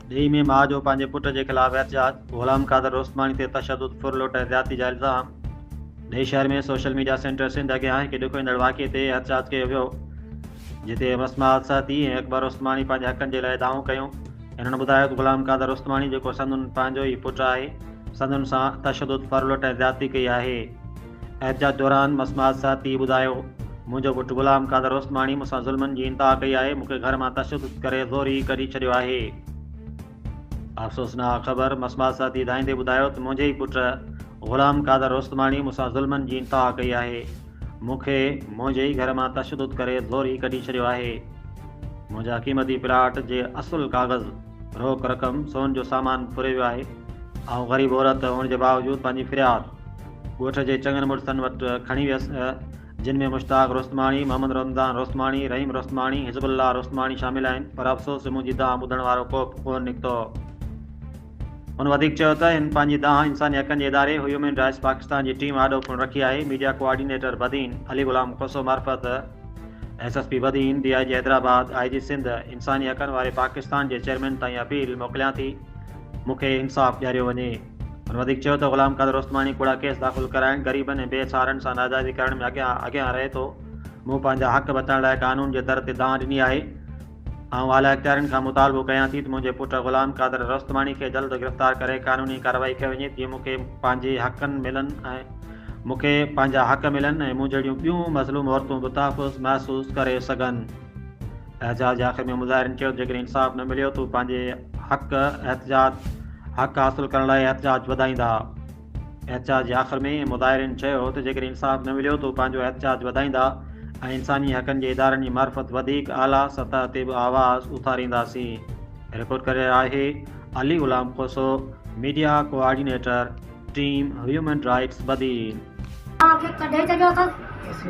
ॾही में माउ जो पंहिंजे पुट जे ख़िलाफ़ एहतजाज, ग़ुलाम क़ादर उस्मानी ते तशद्दुद, फुरलुट ऐं ज़्यादती जा इल्ज़ाम। ॾही शहर में सोशल मीडिया सेंटर सिंध अॻियां हिकु ॾुखो ईंदड़ वाक़िए ते एहतजाज कयो वियो, जिते मसमात साथी ऐं अकबर उस्मानी पंहिंजे हक़नि जे लाइ दावो कयूं। इन्हनि ॿुधायो त ग़ुलाम क़ादर उस्मानी जेको संदुनि पंहिंजो ई पुटु आहे, संदुनि सां तशद्दुद, फुरलुट ऐं ज़्यादती कई आहे। एहतजाज दौरान मसमात साथी ॿुधायो, मुंहिंजो पुटु ग़ुलाम क़ादर उस्मानी मूंसां ज़ुल्मनि जी इंतिहा कई आहे, मूंखे घर मां तशद्दुद करे ज़ोरी कढी छॾियो आहे। अफ़सोसनाक ख़बर, मसमात साथी दाईंदे ॿुधायो त मुंहिंजे ई पुटु ग़ुलाम क़ादर उस्मानी मूंसां ज़ुल्मनि जी इंतिहा कई आहे, मूंखे मुंहिंजे ई घर मां तशद्दुद करे ज़ोरी कढी छॾियो आहे। मुंहिंजा क़ीमती प्लाट जे असुल काग़ज़, रोक रक़म, सोन जो सामान फुरे वियो आहे ऐं ग़रीब औरत हुअण जे बावजूदु पंहिंजी फ़रियाद ॻोठ जे चङनि मुड़िसनि वटि खणी वियसि, जिन में मुश्ताक रुस्तमानी, मोहम्मद रमज़ान रुस्तमानी, रहीम रुस्तमानी, हिज़बुल्लाह रुस्तमानी शामिल आहिनि, पर अफ़सोस मुंहिंजी दांह ॿुधण वारो को कोन निकितो। हुन वधीक चयो त हिन पंहिंजी दांह इंसानी हक़नि जे इदारे ह्यूमन राइट्स पाकिस्तान जी टीम आॾो पिणु रखी आहे। मीडिया कोऑर्डिनेटर बदीन अली ग़ुलाम खोसो मार्फत SSP Badin, DIG Hyderabad, IG Sindh, इंसानी हक़नि वारे पाकिस्तान जे चेयरमैन ताईं अपील मोकिलियां थी, मूंखे इंसाफ़ ॾियारियो वञे। हुन वधीक चयो त ग़ुलाम क़ादर उस्मानी कूड़ा केस दाख़िल कराइण, ग़रीबनि ऐं बेसहारनि सां नाजाइज़ी करण में अॻियां रहे थो। मूं पंहिंजा हक़ बचाइण लाइ कानून जे दर ते दांह ॾिनी आहे ऐं आला इख़्तियारनि खां मुतालबो कयां थी त मुंहिंजे पुटु ग़ुलाम क़ादर उस्मानी खे जल्द गिरफ़्तार करे कानूनी कार्रवाई कई वञे, जीअं मूंखे पंहिंजे हक़नि मिलनि ऐं मूंखे पंहिंजा हक़ मिलनि ऐं मूं जहिड़ियूं ॿियूं मज़लूम औरतूं बि तहफ़ुज़ महसूसु करे सघनि। एहतजाज जे आख़िर में मुज़ाहिरनि चयो, जेकॾहिं इंसाफ़ न मिलियो त पंहिंजे हक़ हासिलु करण लाइ एहतजाज वधाईंदा। एहतजाज जे आख़िर में मुज़ाहिरनि चयो त जेकॾहिं इंसाफ़ न मिलियो त पंहिंजो एहतजाज वधाईंदा ऐं इंसानी हक़नि जे इदारनि जी मार्फत वधीक आला सतह ते बि आवाज़ उथारींदासीं। रिपोर्ट करे आहे Ali Ghulam Khoso, media coordinator, team human rights Badin. कढे छॾियो अथसि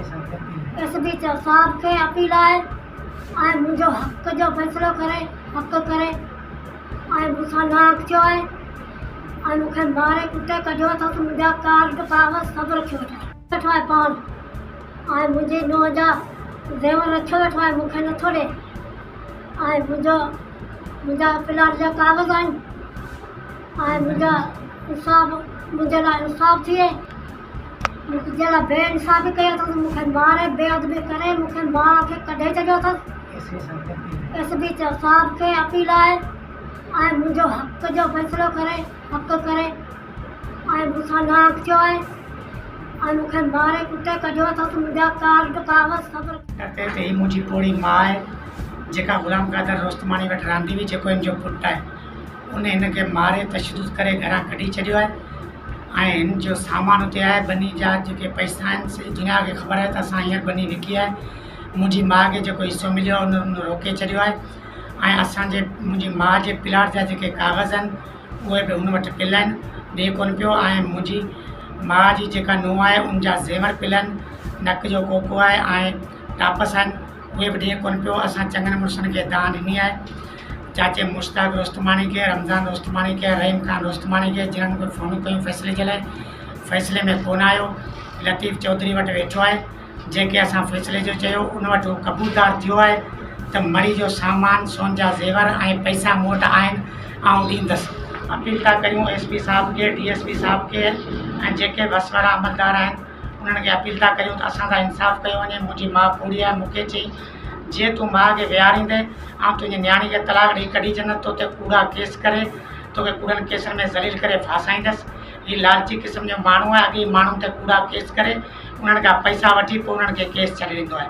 SSP साहब खे अपील आहे ऐं मुंहिंजो हक़ जो फ़ैसिलो करे, हक़ करे ऐं मूंसां नाहक थियो आहे ऐं मूंखे मारे कुटे कढियो अथसि। मुंहिंजा कार्ड कागज़ सभु रखियो वेठो आहे पाण ऐं मुंहिंजी नुंहं जा ज़ेवर रखियो वेठो आहे, मूंखे नथो ॾिए ऐं मुंहिंजा प्लाट जा कागज़ आहिनि ऐं मुंहिंजे लाइ इंसाफ़ थिए। मुंहिंजे लाइ बेइंसाफ़ी कई अथसि, मूंखे मारे बेअदबी करे मूंखे माउ खे कढे छॾियो अथसि। SSP साहब खे अपील आहे ऐं मुंहिंजो हक़ जो फ़ैसिलो करे, हक़ करे ऐं मूंसां नाहक थियो आहे ऐं मूंखे मारे कुटे कढियो अथसि। मुंहिंजा कार्ड कागज़ सभु ही मुंहिंजी पोड़ी माउ आहे जेका ग़ुलाम क़ादर उस्मानी वटि रहंदी हुई, जेको हिन जो पुटु आहे। उन हिन खे मारे तशद्दुद करे घरां कढी छॾियो आहे ऐं हिन जो सामान उते आहे। बनी जा जेके पैसा आहिनि सॼी दुनिया खे ख़बर आहे त असां हींअर बनी विकी आहे। मुंहिंजी माउ खे जेको हिसो मिलियो आहे उन रोके छॾियो आहे ऐं मुंहिंजी माउ जे प्लाट जा जेके काग़ज़ आहिनि उहे बि हुन वटि पियल आहिनि, ॾिए कोन पियो। ऐं मुंहिंजी माउ जी जेका नुंहुं आहे उनजा ज़ेवर पियल आहिनि, नक जो कोको आहे ऐं टापस आहिनि, उहे बि ॾिए कोन पियो। असां चङनि मुड़ुसनि खे दान ॾिनी आहे, चाचे मुश्ताक रुस्तमानी खे, रमज़ान रुस्तमानी खे, रहीम खान रुस्तमानी खे, जिन्हनि खे फ़ोन कयूं फ़ैसिले जे लाइ। फ़ैसिले में कोन आयो। लतीफ़ चौधरी वटि वेठो आहे, जेके असां फ़ैसिले जो चयो उन वटि उहो कबूलदार थियो आहे त मरी जो सामान, सोन जा ज़ेवर ऐं पैसा मूं वटि आहिनि ऐं ॾींदसि। अपील था कयूं SP साहब खे, DSP साहब खे ऐं जेके बस वारा अमलदार आहिनि उन्हनि खे अपील था कयूं त असां सां इंसाफ़ कयो वञे। मुंहिंजी माउ पूरी आहे, मूंखे चई जे तूं माउ खे विहारींदे ऐं तुंहिंजी नियाणी खे तलाक ॾेई कढी छॾंदसि, तोते कूड़ा केस करे तोखे कूड़नि केसनि में ज़लील करे फासाईंदसि। हीउ लालची क़िस्म जो माण्हू आहे, अॻे माण्हुनि ते कूड़ा केस करे उन्हनि खां पैसा वठी पोइ उन्हनि खे केस छॾे ॾींदो आहे।